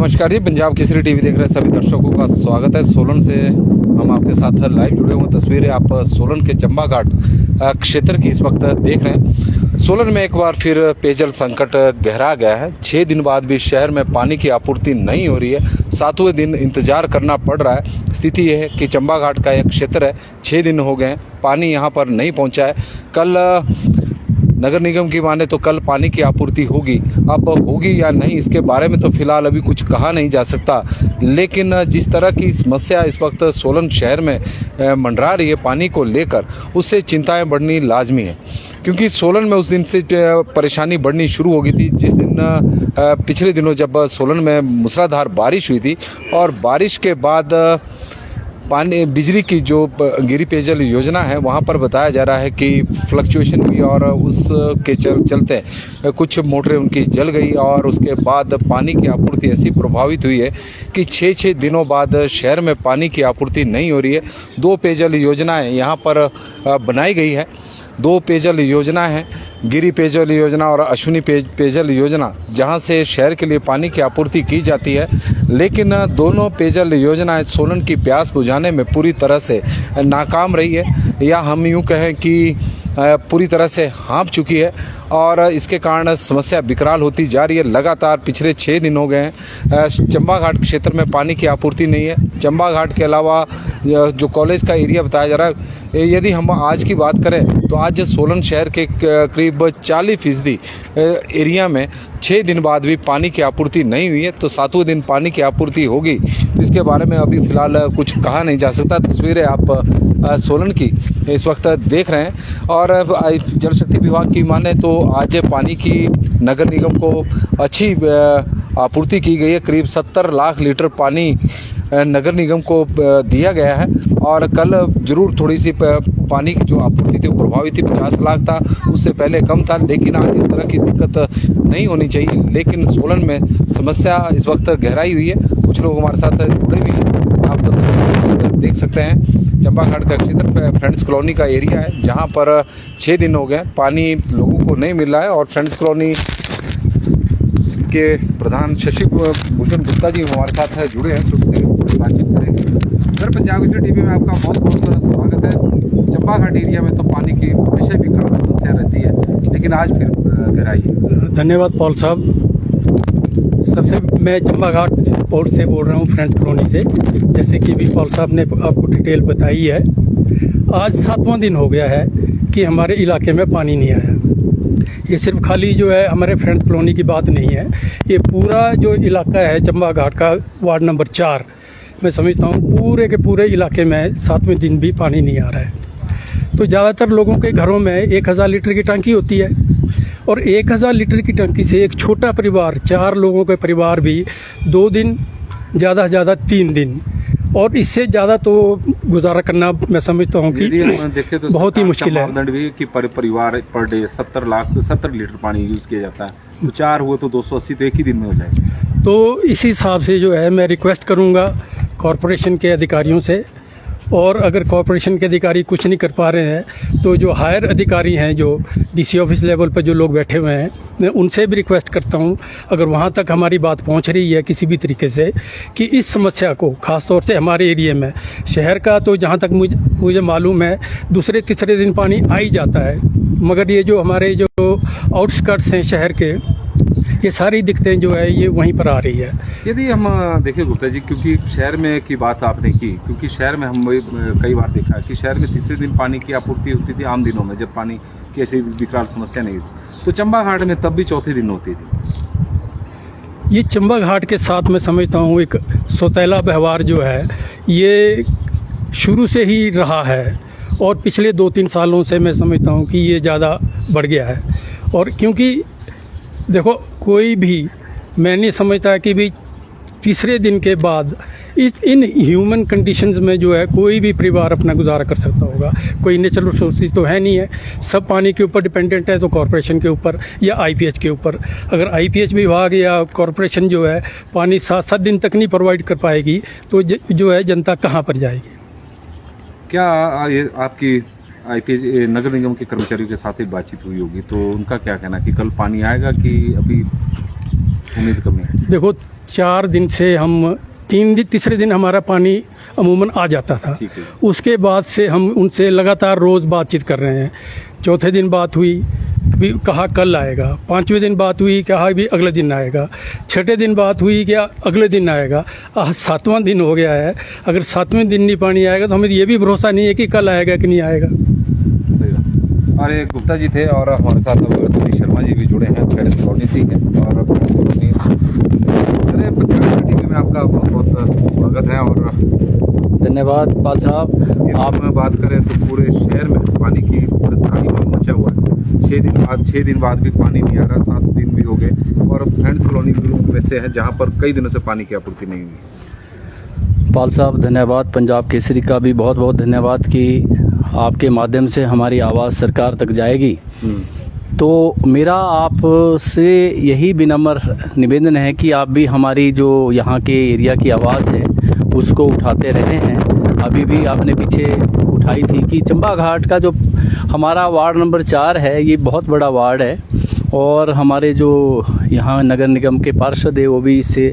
नमस्कार जी, पंजाब केसरी टीवी देख रहे सभी दर्शकों का स्वागत है। सोलन से हम आपके साथ लाइव जुड़े हुए तस्वीरें आप सोलन के चंबा घाट क्षेत्र की इस वक्त देख रहे हैं। सोलन में एक बार फिर पेयजल संकट गहरा गया है। 6 दिन बाद भी शहर में पानी की आपूर्ति नहीं हो रही है। 7वें दिन इंतजार करना पड़ रहा है। स्थिति यह है कि चंबा घाट का एक क्षेत्र है, 6 दिन हो गए हैं, पानी यहाँ पर नहीं पहुँचा है। कल नगर निगम की माने तो कल पानी की आपूर्ति होगी। अब होगी या नहीं इसके बारे में तो फिलहाल अभी कुछ कहा नहीं जा सकता, लेकिन जिस तरह की समस्या इस वक्त सोलन शहर में मंडरा रही है पानी को लेकर, उससे चिंताएं बढ़नी लाजमी है। क्योंकि सोलन में उस दिन से परेशानी बढ़नी शुरू हो गई थी जिस दिन पिछले दिनों जब सोलन में मूसलाधार बारिश हुई थी और बारिश के बाद पानी बिजली की जो गिरी पेयजल योजना है वहाँ पर बताया जा रहा है कि फ्लक्चुएशन हुई और उसके चलते कुछ मोटरें उनकी जल गई और उसके बाद पानी की आपूर्ति ऐसी प्रभावित हुई है कि 6 दिनों बाद शहर में पानी की आपूर्ति नहीं हो रही है। 2 पेयजल योजनाएं यहाँ पर बनाई गई है। 2 पेयजल योजना है, गिरी पेयजल योजना और अश्विनी पेयजल योजना, जहां से शहर के लिए पानी की आपूर्ति की जाती है। लेकिन दोनों पेयजल योजनाएं सोलन की प्यास बुझाने में पूरी तरह से नाकाम रही है, या हम यूं कहें कि पूरी तरह से हाँफ चुकी है और इसके कारण समस्या विकराल होती जा रही है। लगातार पिछले 6 दिन हो गए हैं चंबा घाट क्षेत्र में पानी की आपूर्ति नहीं है। चंबा घाट के अलावा जो कॉलेज का एरिया बताया जा रहा है, यदि हम आज की बात करें तो आज सोलन शहर के करीब 40% एरिया में 6 दिन बाद भी पानी की आपूर्ति नहीं हुई है। तो 7वें दिन पानी की आपूर्ति होगी तो इसके बारे में अभी फिलहाल कुछ कहा नहीं जा सकता। तस्वीरें आप सोलन की इस वक्त देख रहे हैं और जल शक्ति विभाग की माने तो आज पानी की नगर निगम को अच्छी आपूर्ति की गई है। करीब 70 लाख लीटर पानी नगर निगम को दिया गया है और कल जरूर थोड़ी सी पानी की जो आपूर्ति थी वो प्रभावित थी। 50 लाख था, उससे पहले कम था, लेकिन आज इस तरह की दिक्कत नहीं होनी चाहिए। लेकिन सोलन में समस्या इस वक्त गहराई हुई है। कुछ लोग हमारे साथ जुड़े भी हैं, आप देख सकते हैं। चंबा घाट का क्षेत्र फ्रेंड्स कॉलोनी का एरिया है जहां पर 6 दिन हो गए पानी लोगों को नहीं मिल रहा है और फ्रेंड्स कॉलोनी के प्रधान शशि भूषण गुप्ता जी हमारे साथ जुड़े हैं, तो उनसे बातचीत करेंगे। सर, पंजाब केसरी टीवी में आपका बहुत बहुत स्वागत है। चंबा घाट एरिया में तो पानी की हमेशा भी समस्या रहती है, लेकिन आज फिर गहराई है। धन्यवाद पॉल साहब। सबसे मैं चंबा घाट पोर्ट से बोल रहा हूँ, फ्रेंड्स कॉलोनी से। जैसे कि भी पॉल साहब ने आपको डिटेल बताई है, आज 7वां दिन हो गया है कि हमारे इलाके में पानी नहीं आया। ये सिर्फ खाली जो है हमारे फ्रेंड्स कॉलोनी की बात नहीं है, ये पूरा जो इलाका है चंबा घाट का वार्ड नंबर 4, मैं समझता हूँ पूरे के पूरे इलाके में 7वें दिन भी पानी नहीं आ रहा है। तो ज़्यादातर लोगों के घरों में 1000 लीटर की टंकी होती है और 1000 लीटर की टंकी से एक छोटा परिवार, 4 लोगों के परिवार भी 2 दिन, ज़्यादा से ज़्यादा 3 दिन, और इससे ज़्यादा तो गुजारा करना मैं समझता हूँ कि देखे तो बहुत ही मुश्किल है। मापदंड भी कि परिवार पर डे 70 लीटर पानी यूज़ किया जाता है, तो 4 हुए तो 280 तो एक ही दिन में हो जाएगा। तो इसी हिसाब से जो है मैं रिक्वेस्ट करूँगा कॉरपोरेशन के अधिकारियों से, और अगर कॉरपोरेशन के अधिकारी कुछ नहीं कर पा रहे हैं तो जो हायर अधिकारी हैं, जो डीसी ऑफिस लेवल पर जो लोग बैठे हुए हैं, मैं उनसे भी रिक्वेस्ट करता हूं, अगर वहां तक हमारी बात पहुंच रही है किसी भी तरीके से, कि इस समस्या को खास तौर से हमारे एरिया में, शहर का तो जहां तक मुझे मालूम है दूसरे तीसरे दिन पानी आ ही जाता है, मगर ये जो हमारे जो आउटस्कर्ट्स हैं शहर के, ये सारी दिक्कतें जो है ये वहीं पर आ रही है। यदि हम देखिए गुप्ता जी, क्योंकि शहर में की बात आपने की, क्योंकि शहर में हम कई बार देखा है कि शहर में तीसरे दिन पानी की आपूर्ति होती थी आम दिनों में, जब पानी की ऐसी विकराल समस्या नहीं थी। तो चंबा घाट में तब भी चौथे दिन होती थी। ये चंबा घाट के साथ मैं समझता हूँ एक सौतेला व्यवहार जो है ये शुरू से ही रहा है और पिछले 2-3 सालों से मैं समझता हूँ कि ये ज़्यादा बढ़ गया है। और क्योंकि देखो, कोई भी मैं नहीं समझता कि भी तीसरे दिन के बाद इन ह्यूमन कंडीशंस में जो है कोई भी परिवार अपना गुजारा कर सकता होगा। कोई नेचुरल रिसोर्सेज तो है नहीं है, सब पानी के ऊपर डिपेंडेंट है, तो कॉरपोरेशन के ऊपर या आईपीएच के ऊपर। अगर आईपीएच विभाग या कॉरपोरेशन जो है पानी 7 दिन तक नहीं प्रोवाइड कर पाएगी तो जो है जनता कहाँ पर जाएगी। क्या आपकी आईपीएच नगर निगम के कर्मचारियों के साथ ही बातचीत हुई होगी, तो उनका क्या कहना कि कल पानी आएगा कि अभी उम्मीद कम है? देखो, 4 दिन से हम तीसरे दिन हमारा पानी अमूमन आ जाता था। ठीक है। उसके बाद से हम उनसे लगातार रोज़ बातचीत कर रहे हैं। चौथे दिन बात हुई, भी कहा कल आएगा। 5वें दिन बात हुई, कहा भी अगले दिन आएगा। 6ठे दिन बात हुई कि अगले दिन आएगा। आज 7वां दिन हो गया है। अगर 7वें दिन नहीं पानी आएगा तो हमें ये भी भरोसा नहीं है कि कल आएगा कि नहीं आएगा। और ये गुप्ता जी थे और हमारे साथ टोनी शर्मा जी भी जुड़े हैं, फ्रेंड्स कॉलोनी से हैं। और अरे पंजाब टीवी में आपका बहुत बहुत स्वागत है। और धन्यवाद पाल साहब। आप में बात करें तो पूरे शहर में पानी की परेशानी बहुत मचा हुआ है। 6 दिन बाद भी पानी नहीं आ रहा, 7 दिन भी हो गए। और फ्रेंड्स कॉलोनी में से है जहाँ पर कई दिनों से पानी की आपूर्ति नहीं हुई। पाल साहब धन्यवाद। पंजाब केसरी का भी बहुत बहुत धन्यवाद कि आपके माध्यम से हमारी आवाज़ सरकार तक जाएगी। तो मेरा आपसे यही विनम्र निवेदन है कि आप भी हमारी जो यहाँ के एरिया की आवाज़ है उसको उठाते रहे हैं। अभी भी आपने पीछे उठाई थी कि चंबा घाट का जो हमारा वार्ड नंबर 4 है, ये बहुत बड़ा वार्ड है। और हमारे जो यहाँ नगर निगम के पार्षद है वो भी इससे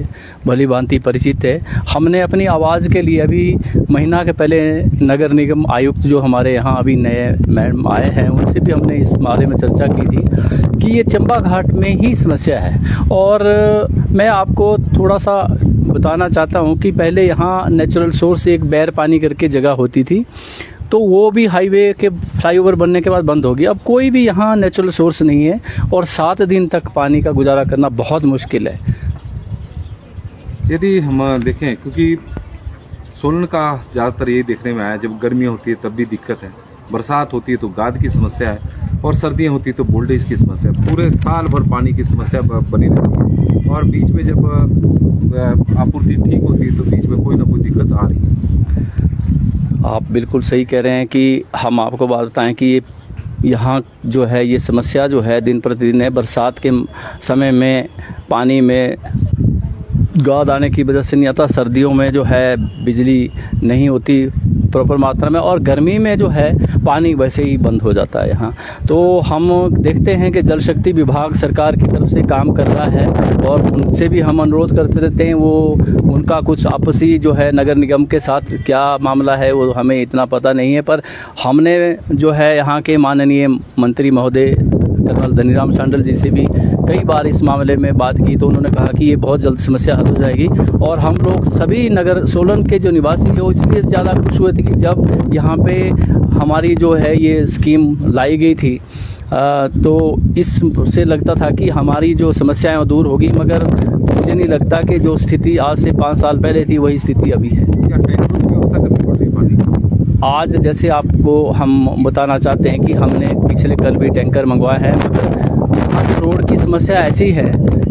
भली भांति परिचित है। हमने अपनी आवाज़ के लिए अभी महीना के पहले नगर निगम आयुक्त जो हमारे यहाँ अभी नए मैडम आए हैं उनसे भी हमने इस बारे में चर्चा की थी कि ये चंबा घाट में ही समस्या है। और मैं आपको थोड़ा सा बताना चाहता हूँ कि पहले यहाँ नेचुरल सोर्स एक बैर पानी करके जगह होती थी, तो वो भी हाईवे के फ्लाईओवर बनने के बाद बंद हो गई। अब कोई भी यहाँ नेचुरल सोर्स नहीं है और 7 दिन तक पानी का गुजारा करना बहुत मुश्किल है। यदि हम देखें, क्योंकि सोलन का ज़्यादातर यही देखने में आया, जब गर्मी होती है तब भी दिक्कत है, बरसात होती है तो गाद की समस्या है, और सर्दियाँ होती है तो वोल्टेज की समस्या है। पूरे साल भर पानी की समस्या बनी रहती है। और बीच में जब आपूर्ति ठीक होती है तो बीच में कोई ना कोई दिक्कत आ रही है। आप बिल्कुल सही कह रहे हैं कि हम आपको बात बताएं कि यहाँ जो है ये समस्या जो है दिन प्रतिदिन है। बरसात के समय में पानी में गाद आने की वजह से नहीं आता, सर्दियों में जो है बिजली नहीं होती प्रॉपर मात्रा में, और गर्मी में जो है पानी वैसे ही बंद हो जाता है यहाँ। तो हम देखते हैं कि जल शक्ति विभाग सरकार की तरफ से काम कर रहा है और उनसे भी हम अनुरोध करते रहते हैं। वो उनका कुछ आपसी जो है नगर निगम के साथ क्या मामला है वो हमें इतना पता नहीं है, पर हमने जो है यहाँ के माननीय मंत्री महोदय कर्नल धनीराम शांडल जी से भी कई बार इस मामले में बात की, तो उन्होंने कहा कि ये बहुत जल्द समस्या हल हो जाएगी। और हम लोग सभी नगर सोलन के जो निवासी हैं वो इसलिए ज़्यादा खुश हुए थे कि जब यहाँ पे हमारी जो है ये स्कीम लाई गई थी तो इससे लगता था कि हमारी जो समस्याएं वो दूर होगी, मगर मुझे नहीं लगता कि जो स्थिति आज से 5 साल पहले थी वही स्थिति अभी है। क्या टैंकरों की व्यवस्था करनी पड़ रही है पानी की? आज जैसे आपको हम बताना चाहते हैं कि हमने पिछले कल भी टैंकर मंगवाए हैं, मगर रोड की समस्या ऐसी है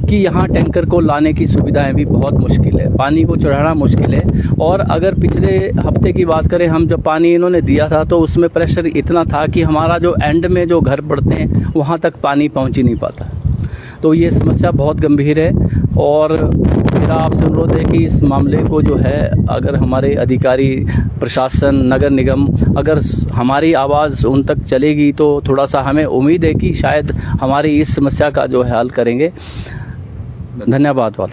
कि यहाँ टैंकर को लाने की सुविधाएं भी बहुत मुश्किल है, पानी को चढ़ाना मुश्किल है। और अगर पिछले हफ्ते की बात करें, हम जब पानी इन्होंने दिया था तो उसमें प्रेशर इतना था कि हमारा जो एंड में जो घर पड़ते हैं वहाँ तक पानी पहुँच ही नहीं पाता। तो ये समस्या बहुत गंभीर है और मेरा आपसे अनुरोध है कि इस मामले को जो है अगर हमारे अधिकारी, प्रशासन, नगर निगम, अगर हमारी आवाज़ उन तक चलेगी तो थोड़ा सा हमें उम्मीद है कि शायद हमारी इस समस्या का जो है हल करेंगे। धन्यवाद वाल।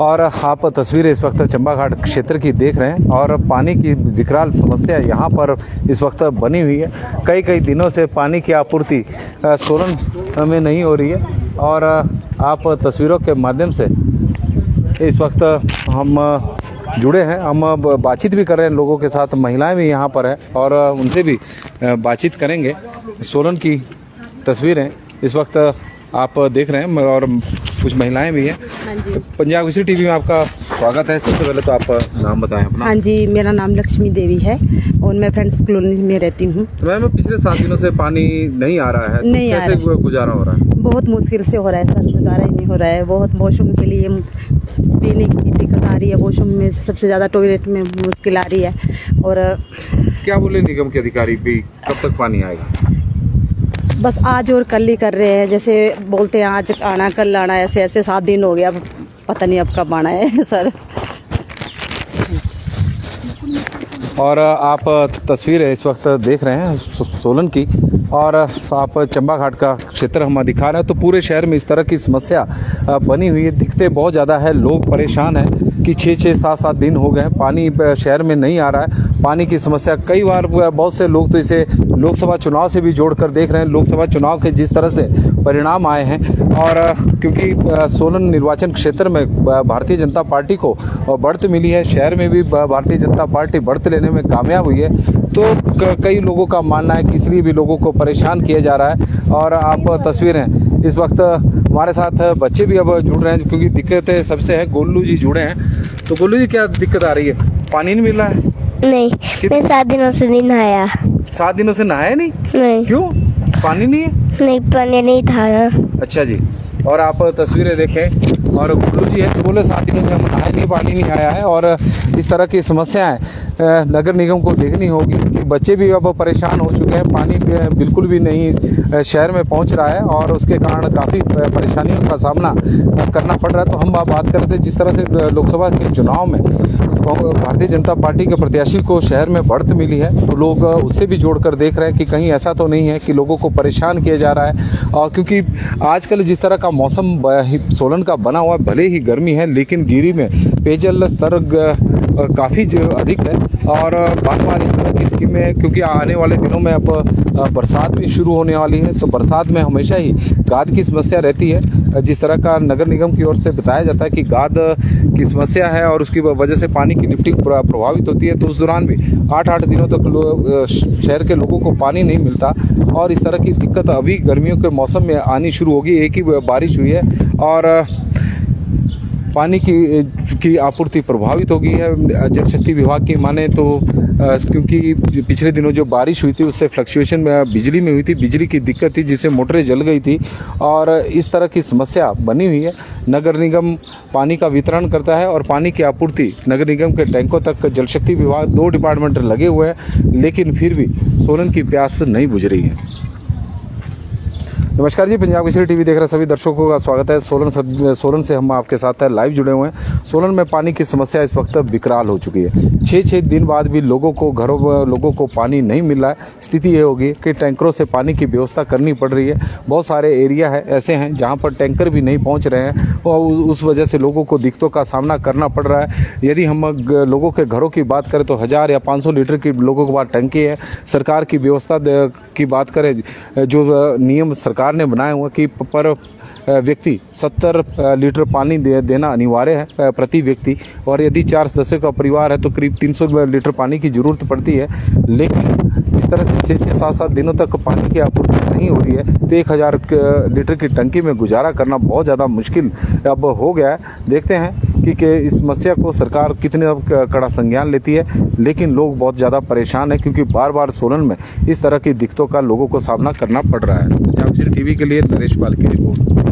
और आप तस्वीरें इस वक्त चंबा घाट क्षेत्र की देख रहे हैं और पानी की विकराल समस्या यहाँ पर इस वक्त बनी हुई है। कई दिनों से पानी की आपूर्ति सोलन में नहीं हो रही है और आप तस्वीरों के माध्यम से इस वक्त हम जुड़े हैं, हम बातचीत भी कर रहे हैं लोगों के साथ। महिलाएं भी यहाँ पर है और उनसे भी बातचीत करेंगे। सोलन की तस्वीरें इस वक्त आप देख रहे हैं और कुछ महिलाएं भी हैं। हाँ जी, पंजाब केसरी टीवी में आपका स्वागत है। सबसे पहले तो आप नाम बताएं अपना। हाँ जी, मेरा नाम लक्ष्मी देवी है और मैं फ्रेंड्स कॉलोनी में रहती हूँ। मैम, पिछले 7 दिनों से पानी नहीं आ रहा है, तो नहीं कैसे गुजारा हो रहा है? बहुत मुश्किल से हो रहा है सर, गुजारा ही नहीं हो रहा है। बहुत वॉशरूम के लिए पीने की दिक्कत आ रही है, वॉशरूम में सबसे ज़्यादा टॉयलेट में मुश्किल आ रही है। और क्या बोले निगम के अधिकारी भी, कब तक पानी आएगा? बस आज और कल ही कर रहे हैं, जैसे बोलते हैं आज आना कल आना, ऐसे 7 दिन हो गया, अब पता नहीं अब कब आना है सर। और आप तस्वीरें इस वक्त देख रहे हैं सोलन की, और आप चंबा घाट का क्षेत्र हम दिखा रहे हैं। तो पूरे शहर में इस तरह की समस्या बनी हुई है, दिक्कतें बहुत ज़्यादा है, लोग परेशान हैं कि 6-6, 7-7 दिन हो गए पानी शहर में नहीं आ रहा है। पानी की समस्या कई बार बहुत से लोग तो इसे लोकसभा चुनाव से भी जोड़कर देख रहे हैं। लोकसभा चुनाव के जिस तरह से परिणाम आए हैं, और क्योंकि सोलन निर्वाचन क्षेत्र में भारतीय जनता पार्टी को बढ़त मिली है, शहर में भी भारतीय जनता पार्टी बढ़त लेने में कामयाब हुई है, तो कई लोगों का मानना है कि इसलिए भी लोगों को परेशान किया जा रहा है। और आप तस्वीरें इस वक्त हमारे साथ बच्चे भी अब जुड़ रहे हैं, क्योंकि दिक्कतें सबसे है। गोलू जी जुड़े हैं, तो गोलू जी क्या दिक्कत आ रही है? पानी नहीं मिल रहा है? नहीं, मैं 7 दिनों से नहीं नहाया। 7 दिनों से नहाया नहीं? नहीं। क्यों? पानी नहीं है? नहीं, पानी नहीं था ना। अच्छा जी। और आप तस्वीरें देखें, और गुल्लू जी है तो बोले 7 दिनों से हम नहाए नहीं, पानी नहीं आया है। और इस तरह की समस्याएं नगर निगम को देखनी होगी कि बच्चे भी अब परेशान हो चुके हैं, पानी बिल्कुल भी नहीं शहर में पहुंच रहा है, और उसके कारण काफ़ी परेशानियों का सामना करना पड़ रहा है। तो हम बात कर रहे थे जिस तरह से लोकसभा के चुनाव में भारतीय जनता पार्टी के प्रत्याशी को शहर में बढ़त मिली है, तो लोग उससे भी जोड़कर देख रहे हैं कि कहीं ऐसा तो नहीं है कि लोगों को परेशान किया जा रहा है। और क्योंकि आजकल जिस तरह का मौसम सोलन का बना हुआ है, भले ही गर्मी है, लेकिन गिरी में पेयजल स्तर काफ़ी अधिक है, और बार इस तरह की स्कीमें, क्योंकि आने वाले दिनों में अब बरसात भी शुरू होने वाली है, तो बरसात में हमेशा ही गाद की समस्या रहती है। जिस तरह का नगर निगम की ओर से बताया जाता है कि गाद की समस्या है और उसकी वजह से पानी की लिफ्टिंग प्रभावित होती है, तो उस दौरान भी 8-8 दिनों तक शहर के लोगों को पानी नहीं मिलता। और इस तरह की दिक्कत अभी गर्मियों के मौसम में आनी शुरू होगी। एक ही बारिश हुई है और पानी की आपूर्ति प्रभावित हो गई है। जल शक्ति विभाग की माने तो क्योंकि पिछले दिनों जो बारिश हुई थी उससे फ्लक्चुएशन बिजली में हुई थी, बिजली की दिक्कत थी जिससे मोटरें जल गई थी, और इस तरह की समस्या बनी हुई है। नगर निगम पानी का वितरण करता है और पानी की आपूर्ति नगर निगम के टैंकों तक जल शक्ति विभाग 2 डिपार्टमेंट लगे हुए हैं, लेकिन फिर भी सोलन की प्यास नहीं बुझ रही है। नमस्कार जी, पंजाब केसरी टीवी देख रहे सभी दर्शकों का स्वागत है। सोलन से हम आपके साथ लाइव जुड़े हुए हैं। सोलन में पानी की समस्या इस वक्त विकराल हो चुकी है। 6-6 दिन बाद भी लोगों को पानी नहीं मिल रहा है। स्थिति ये होगी कि टैंकरों से पानी की व्यवस्था करनी पड़ रही है। बहुत सारे एरिया है ऐसे हैं जहां पर टैंकर भी नहीं पहुंच रहे हैं, और उस वजह से लोगों को दिक्कतों का सामना करना पड़ रहा है। यदि हम लोगों के घरों की बात करें तो 1000 या 500 लीटर की लोगों के पास टंकी है। सरकार की व्यवस्था की बात करें, जो नियम सरकार ने बनाए हुए कि पर व्यक्ति 70 लीटर पानी देना अनिवार्य है प्रति व्यक्ति, और यदि 4 सदस्यों का परिवार है तो करीब 300 लीटर पानी की जरूरत पड़ती है। लेकिन जिस तरह से 6-6, 7-7 दिनों तक पानी की आपूर्ति नहीं हो रही है, तो 1000 लीटर की टंकी में गुजारा करना बहुत ज़्यादा मुश्किल अब हो गया है। देखते हैं कि इस समस्या को सरकार कितने कड़ा संज्ञान लेती है, लेकिन लोग बहुत ज़्यादा परेशान हैं, क्योंकि बार बार सोलन में इस तरह की दिक्कतों का लोगों को सामना करना पड़ रहा है। पंजाब केसरी टीवी के लिए नरेश पाल की रिपोर्ट।